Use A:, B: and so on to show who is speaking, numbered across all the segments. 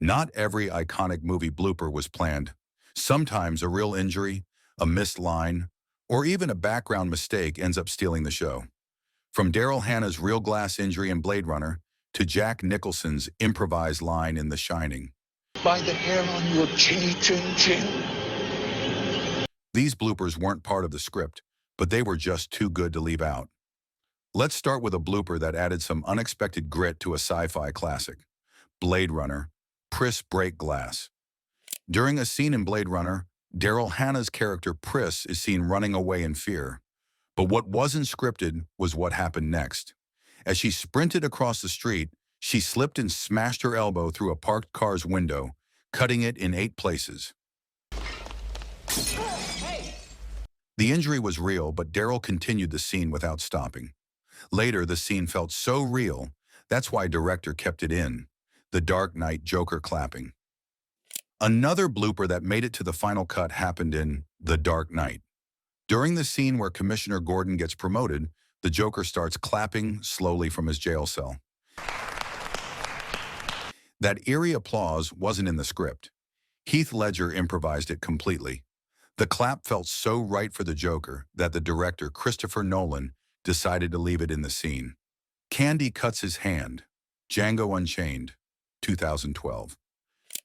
A: Not every iconic movie blooper was planned. Sometimes a real injury, a missed line, or even a background mistake ends up stealing the show. From Daryl Hannah's real glass injury in Blade Runner to Jack Nicholson's improvised line in The Shining.
B: By the hair on your chinny chin chin.
A: These bloopers weren't part of the script, but they were just too good to leave out. Let's start with a blooper that added some unexpected grit to a sci-fi classic. Blade Runner, Pris Break Glass. During a scene in Blade Runner, Daryl Hannah's character Pris is seen running away in fear. But what wasn't scripted was what happened next. As she sprinted across the street, she slipped and smashed her elbow through a parked car's window, cutting it in 8 places. The injury was real, but Daryl continued the scene without stopping. Later, the scene felt so real, that's why director kept it in. The Dark Knight Joker clapping. Another blooper that made it to the final cut happened in The Dark Knight. During the scene where Commissioner Gordon gets promoted, the Joker starts clapping slowly from his jail cell. That eerie applause wasn't in the script. Heath Ledger improvised it completely. The clap felt so right for the Joker that the director, Christopher Nolan, decided to leave it in the scene. Candy cuts his hand. Django Unchained, 2012.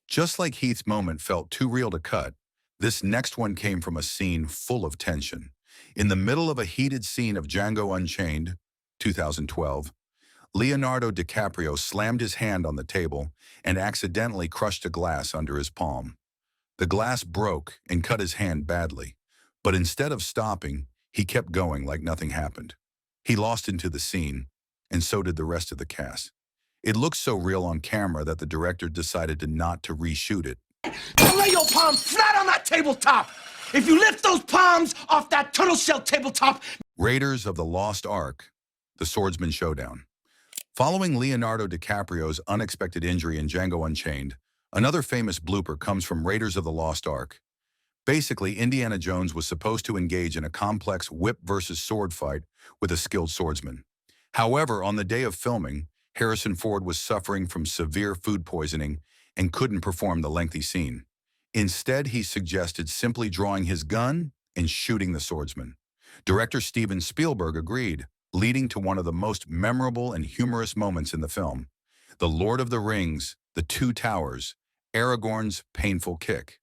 A: Just like Heath's moment felt too real to cut, this next one came from a scene full of tension. In the middle of a heated scene of Django Unchained, 2012, Leonardo DiCaprio slammed his hand on the table and accidentally crushed a glass under his palm. The glass broke and cut his hand badly, but instead of stopping, he kept going like nothing happened. He lost into the scene, and so did the rest of the cast. It looked so real on camera that the director decided not to reshoot it.
C: Now lay your palms flat on that tabletop! If you lift those palms off that turtle shell tabletop...
A: Raiders of the Lost Ark, The Swordsman Showdown. Following Leonardo DiCaprio's unexpected injury in Django Unchained, another famous blooper comes from Raiders of the Lost Ark. Basically, Indiana Jones was supposed to engage in a complex whip versus sword fight with a skilled swordsman. However, on the day of filming, Harrison Ford was suffering from severe food poisoning and couldn't perform the lengthy scene. Instead, he suggested simply drawing his gun and shooting the swordsman. Director Steven Spielberg agreed, leading to one of the most memorable and humorous moments in the film. The Lord of the Rings, The Two Towers, Aragorn's painful kick.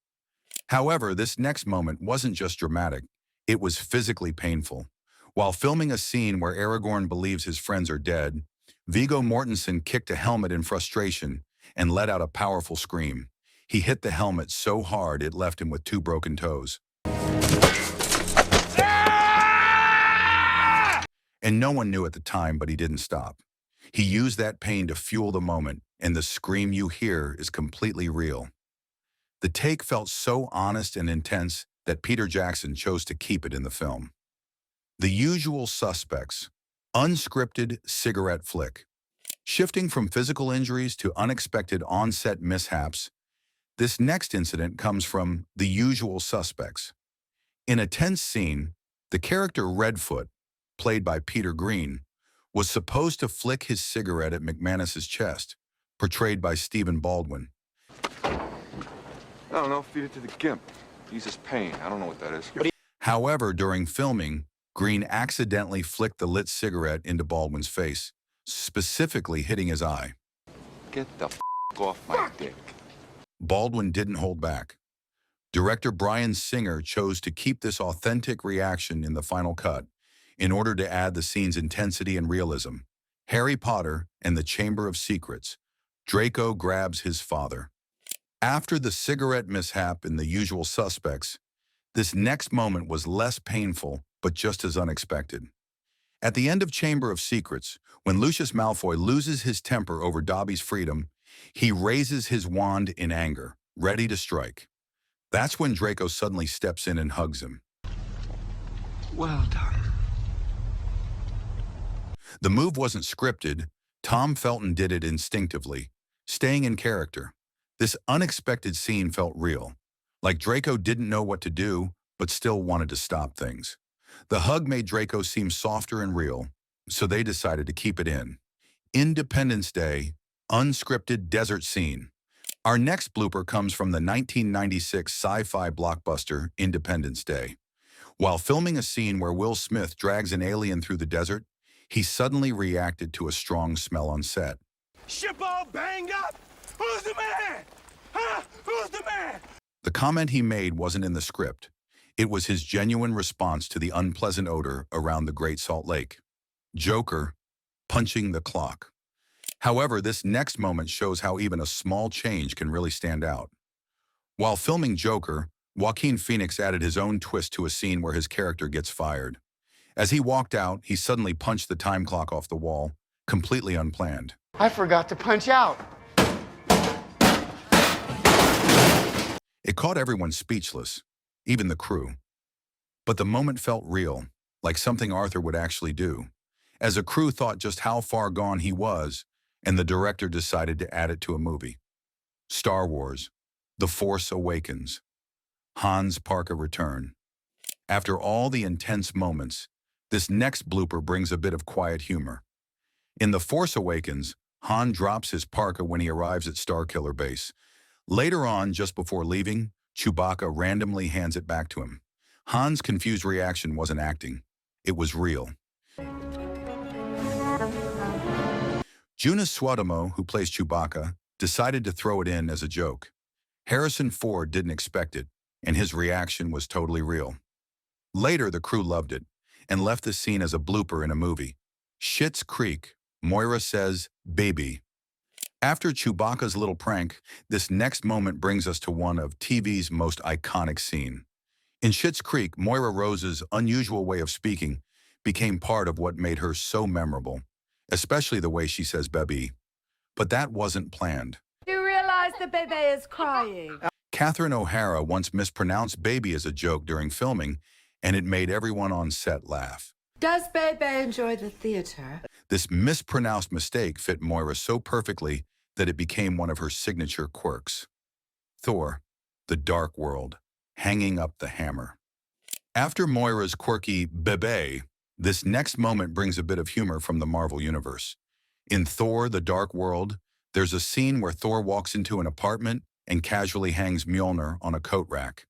A: However, this next moment wasn't just dramatic, it was physically painful. While filming a scene where Aragorn believes his friends are dead, Viggo Mortensen kicked a helmet in frustration and let out a powerful scream. He hit the helmet so hard it left him with 2 broken toes. And no one knew at the time, but he didn't stop. He used that pain to fuel the moment, and the scream you hear is completely real. The take felt so honest and intense that Peter Jackson chose to keep it in the film. The Usual Suspects, unscripted cigarette flick. Shifting from physical injuries to unexpected on-set mishaps, this next incident comes from The Usual Suspects. In a tense scene, the character Redfoot, played by Peter Green, was supposed to flick his cigarette at McManus's chest, portrayed by Stephen Baldwin.
D: I don't know, feed it to the gimp. Eases pain. I don't know what that is.
A: However, during filming, Green accidentally flicked the lit cigarette into Baldwin's face, specifically hitting his eye.
D: Get the off my dick.
A: Baldwin didn't hold back. Director Bryan Singer chose to keep this authentic reaction in the final cut in order to add the scene's intensity and realism. Harry Potter and the Chamber of Secrets. Draco grabs his father. After the cigarette mishap in The Usual Suspects, this next moment was less painful, but just as unexpected. At the end of Chamber of Secrets, when Lucius Malfoy loses his temper over Dobby's freedom, he raises his wand in anger, ready to strike. That's when Draco suddenly steps in and hugs him.
C: Well done.
A: The move wasn't scripted. Tom Felton did it instinctively, staying in character. This unexpected scene felt real, like Draco didn't know what to do, but still wanted to stop things. The hug made Draco seem softer and real, so they decided to keep it in. Independence Day, unscripted desert scene. Our next blooper comes from the 1996 sci-fi blockbuster Independence Day. While filming a scene where Will Smith drags an alien through the desert, he suddenly reacted to a strong smell on set.
C: Ship all banged up? Who's the man? Huh? Who's the man?
A: The comment he made wasn't in the script. It was his genuine response to the unpleasant odor around the Great Salt Lake. Joker, punching the clock. However, this next moment shows how even a small change can really stand out. While filming Joker, Joaquin Phoenix added his own twist to a scene where his character gets fired. As he walked out, he suddenly punched the time clock off the wall, completely unplanned.
E: I forgot to punch out.
A: It caught everyone speechless, even the crew. But the moment felt real, like something Arthur would actually do, as the crew thought just how far gone he was, and the director decided to add it to a movie. Star Wars, The Force Awakens. Han's Parka return. After all the intense moments, this next blooper brings a bit of quiet humor. In The Force Awakens, Han drops his parka when he arrives at Starkiller Base. Later on, just before leaving, Chewbacca randomly hands it back to him. Han's confused reaction wasn't acting. It was real. Jonas Suotamo, who plays Chewbacca, decided to throw it in as a joke. Harrison Ford didn't expect it, and his reaction was totally real. Later, the crew loved it and left the scene as a blooper in a movie. Schitt's Creek, Moira says, "Baby." After Chewbacca's little prank, this next moment brings us to one of TV's most iconic scenes. In Schitt's Creek, Moira Rose's unusual way of speaking became part of what made her so memorable, especially the way she says "baby." But that wasn't planned.
F: You realize the baby is crying.
A: Catherine O'Hara once mispronounced baby as a joke during filming, and it made everyone on set laugh.
F: Does baby enjoy the theater?
A: This mispronounced mistake fit Moira so perfectly that it became one of her signature quirks. Thor, the Dark World, hanging up the hammer. After Moira's quirky bebe, this next moment brings a bit of humor from the Marvel Universe. In Thor, the Dark World, there's a scene where Thor walks into an apartment and casually hangs Mjolnir on a coat rack,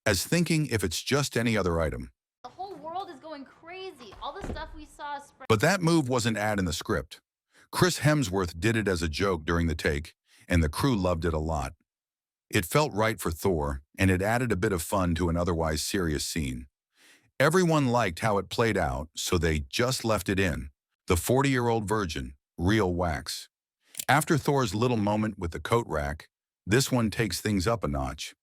A: as thinking if it's just any other item.
G: The whole world is going crazy. All the stuff we saw spread.
A: But that move wasn't added in the script. Chris Hemsworth did it as a joke during the take, and the crew loved it a lot. It felt right for Thor, and it added a bit of fun to an otherwise serious scene. Everyone liked how it played out, so they just left it in. The 40-year-old virgin, real wax. After Thor's little moment with the coat rack, this one takes things up a notch.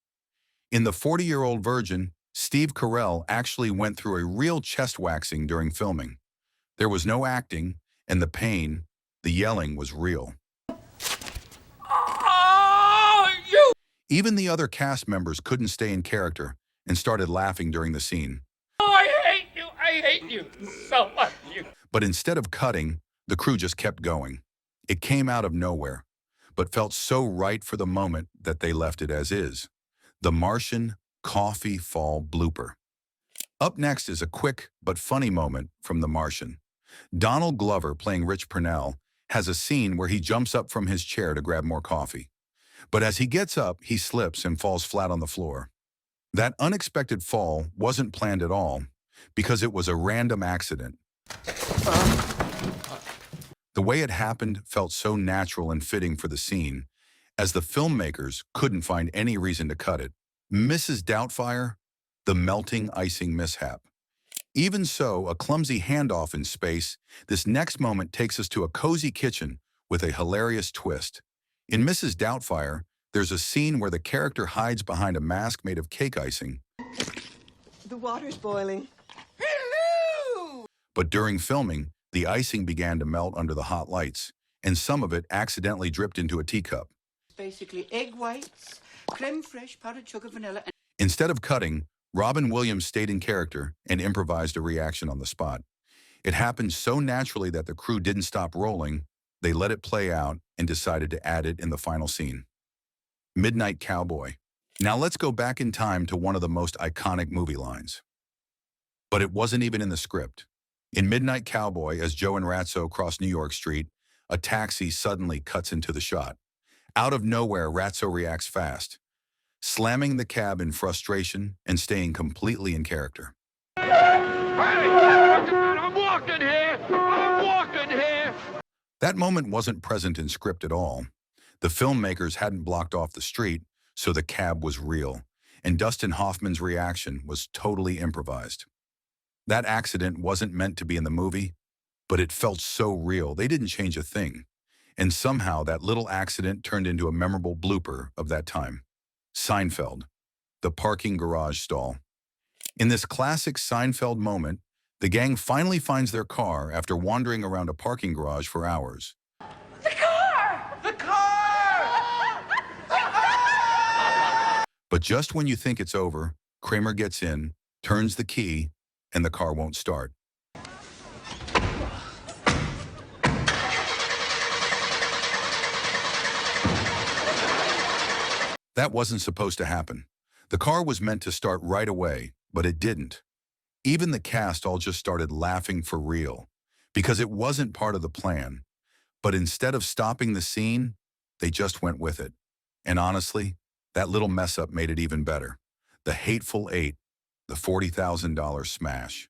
A: In the 40-year-old virgin, Steve Carell actually went through a real chest waxing during filming. There was no acting, and the pain, the yelling was real. Even the other cast members couldn't stay in character and started laughing during the scene.
H: I hate you so much.
A: But instead of cutting, the crew just kept going. It came out of nowhere, but felt so right for the moment that they left it as is. The Martian Coffee Fall blooper. Up next is a quick but funny moment from The Martian. Donald Glover, playing Rich Purnell, has a scene where he jumps up from his chair to grab more coffee. But as he gets up, he slips and falls flat on the floor. That unexpected fall wasn't planned at all, because it was a random accident. The way it happened felt so natural and fitting for the scene, as the filmmakers couldn't find any reason to cut it. Mrs. Doubtfire, the melting icing mishap. Even so, a clumsy handoff in space, this next moment takes us to a cozy kitchen with a hilarious twist. In Mrs. Doubtfire, there's a scene where the character hides behind a mask made of cake icing.
I: The water's boiling.
A: But during filming, the icing began to melt under the hot lights, and some of it accidentally dripped into a teacup.
I: Basically egg whites, creme fraiche, powdered sugar, vanilla, and...
A: Instead of cutting, Robin Williams stayed in character and improvised a reaction on the spot. It happened so naturally that the crew didn't stop rolling. They let it play out and decided to add it in the final scene. Midnight Cowboy. Now let's go back in time to one of the most iconic movie lines. But it wasn't even in the script. In Midnight Cowboy, as Joe and Ratso cross New York Street, a taxi suddenly cuts into the shot. Out of nowhere, Ratso reacts fast, slamming the cab in frustration and staying completely in character.
B: I'm walking here! I'm walking here!
A: That moment wasn't present in script at all. The filmmakers hadn't blocked off the street, so the cab was real, and Dustin Hoffman's reaction was totally improvised. That accident wasn't meant to be in the movie, but it felt so real they didn't change a thing. And somehow that little accident turned into a memorable blooper of that time. Seinfeld, the parking garage stall. In this classic Seinfeld moment, the gang finally finds their car after wandering around a parking garage for hours.
C: The car! The car!
A: But just when you think it's over, Kramer gets in, turns the key, and the car won't start. That wasn't supposed to happen. The car was meant to start right away, but it didn't. Even the cast all just started laughing for real, because it wasn't part of the plan. But instead of stopping the scene, they just went with it. And honestly, that little mess up made it even better. The Hateful Eight, the $40,000 smash.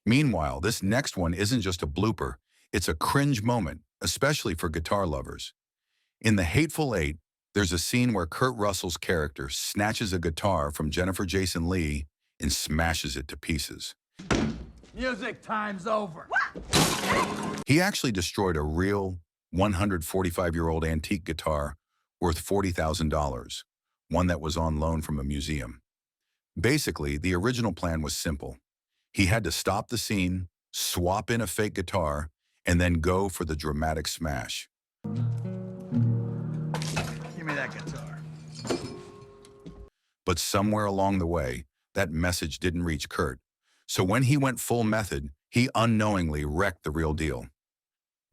A: Meanwhile, this next one isn't just a blooper, it's a cringe moment, especially for guitar lovers. In The Hateful Eight, there's a scene where Kurt Russell's character snatches a guitar from Jennifer Jason Leigh and smashes it to pieces.
C: Music time's over.
A: He actually destroyed a real 145-year-old antique guitar worth $40,000, one that was on loan from a museum. Basically, the original plan was simple. He had to stop the scene, swap in a fake guitar, and then go for the dramatic smash.
C: Give me that guitar.
A: But somewhere along the way, that message didn't reach Kurt. So when he went full method, he unknowingly wrecked the real deal.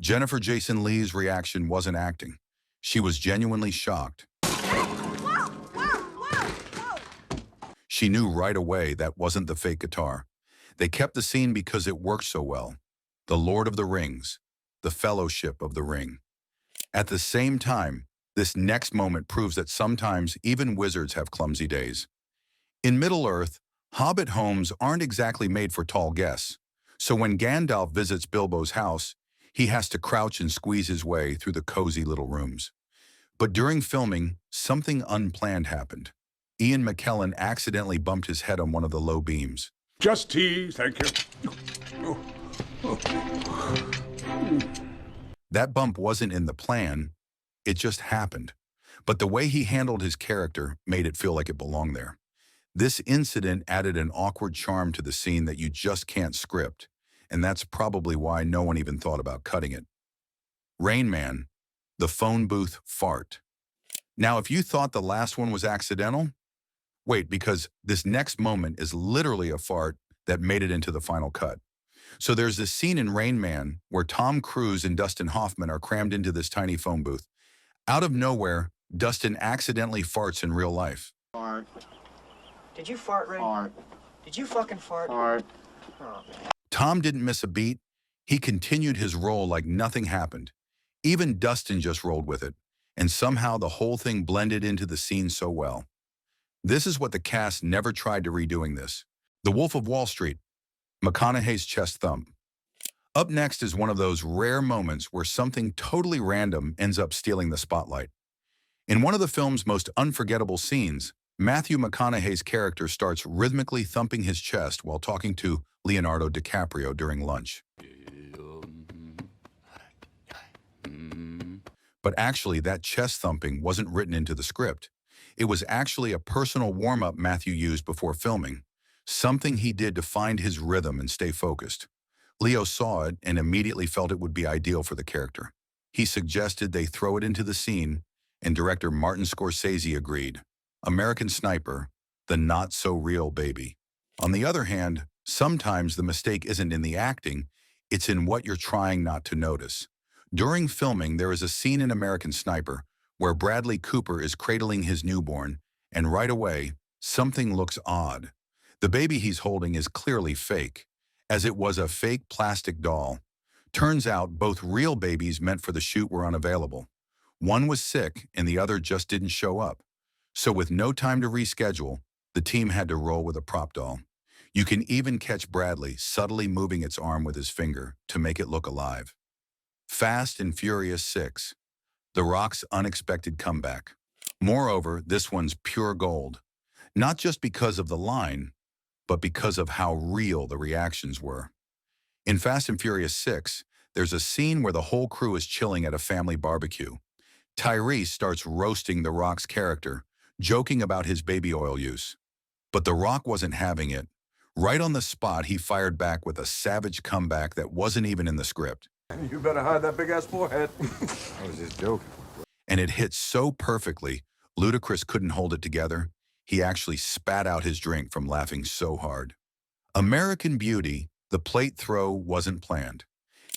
A: Jennifer Jason Leigh's reaction wasn't acting. She was genuinely shocked.
F: Whoa, whoa, whoa.
A: She knew right away that wasn't the fake guitar. They kept the scene because it worked so well. The Lord of the Rings, the Fellowship of the Ring. At the same time, this next moment proves that sometimes even wizards have clumsy days. In Middle-earth, Hobbit homes aren't exactly made for tall guests. So when Gandalf visits Bilbo's house, he has to crouch and squeeze his way through the cozy little rooms. But during filming, something unplanned happened. Ian McKellen accidentally bumped his head on one of the low beams.
B: Just tea, thank you.
A: That bump wasn't in the plan, it just happened. But the way he handled his character made it feel like it belonged there. This incident added an awkward charm to the scene that you just can't script, and that's probably why no one even thought about cutting it. Rain Man, the phone booth fart. Now, if you thought the last one was accidental, wait, because this next moment is literally a fart that made it into the final cut. So there's this scene in Rain Man where Tom Cruise and Dustin Hoffman are crammed into this tiny phone booth. Out of nowhere, Dustin accidentally farts in real life.
E: Fart.
I: Did you fart, Ray?
E: Fart.
I: Did you fucking fart?
E: Fart.
I: Oh, man.
A: Tom didn't miss a beat. He continued his role like nothing happened. Even Dustin just rolled with it, and somehow the whole thing blended into the scene so well. This is what the cast never tried to redoing this. The Wolf of Wall Street, McConaughey's chest thump. Up next is one of those rare moments where something totally random ends up stealing the spotlight. In one of the film's most unforgettable scenes, Matthew McConaughey's character starts rhythmically thumping his chest while talking to Leonardo DiCaprio during lunch. But actually, that chest thumping wasn't written into the script. It was actually a personal warm-up Matthew used before filming, something he did to find his rhythm and stay focused. Leo saw it and immediately felt it would be ideal for the character. He suggested they throw it into the scene, and director Martin Scorsese agreed. American Sniper, the not-so-real baby. On the other hand, sometimes the mistake isn't in the acting, it's in what you're trying not to notice. During filming, there is a scene in American Sniper where Bradley Cooper is cradling his newborn, and right away, something looks odd. The baby he's holding is clearly fake, as it was a fake plastic doll. Turns out both real babies meant for the shoot were unavailable. One was sick and the other just didn't show up. So with no time to reschedule, the team had to roll with a prop doll. You can even catch Bradley subtly moving its arm with his finger to make it look alive. Fast and Furious 6. The Rock's unexpected comeback. Moreover, this one's pure gold. Not just because of the line, but because of how real the reactions were. In Fast and Furious 6, there's a scene where the whole crew is chilling at a family barbecue. Tyrese starts roasting The Rock's character, joking about his baby oil use. But The Rock wasn't having it. Right on the spot, he fired back with a savage comeback that wasn't even in the script.
D: You better hide that big-ass forehead. I was just joking.
A: And it hit so perfectly, Ludacris couldn't hold it together. He actually spat out his drink from laughing so hard. American Beauty, the plate throw wasn't planned.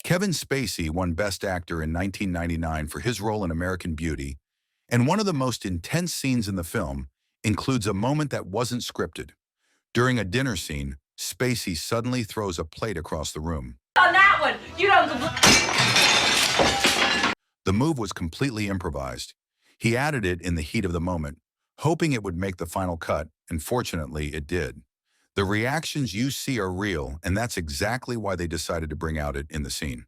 A: Kevin Spacey won Best Actor in 1999 for his role in American Beauty, and one of the most intense scenes in the film includes a moment that wasn't scripted. During a dinner scene, Spacey suddenly throws a plate across the room.
F: On that one, you don't.
A: The move was completely improvised. He added it in the heat of the moment, hoping it would make the final cut, and fortunately it did. The reactions you see are real, and that's exactly why they decided to bring out it in the scene.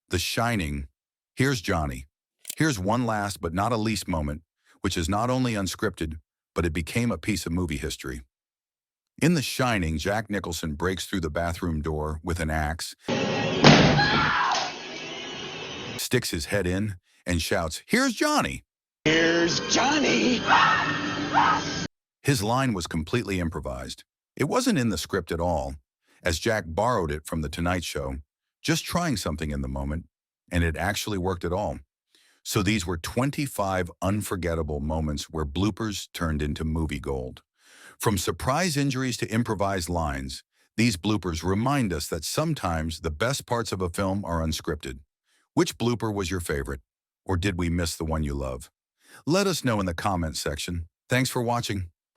A: The Shining. Here's Johnny. Here's one last but not a least moment, which is not only unscripted, but it became a piece of movie history. In The Shining, Jack Nicholson breaks through the bathroom door with an axe, sticks his head in, and shouts, "Here's Johnny!"
B: Here's Johnny!
A: His line was completely improvised. It wasn't in the script at all, as Jack borrowed it from The Tonight Show, just trying something in the moment, and it actually worked at all. So these were 25 unforgettable moments where bloopers turned into movie gold. From surprise injuries to improvised lines, these bloopers remind us that sometimes the best parts of a film are unscripted. Which blooper was your favorite? Or did we miss the one you love? Let us know in the comments section. Thanks for watching.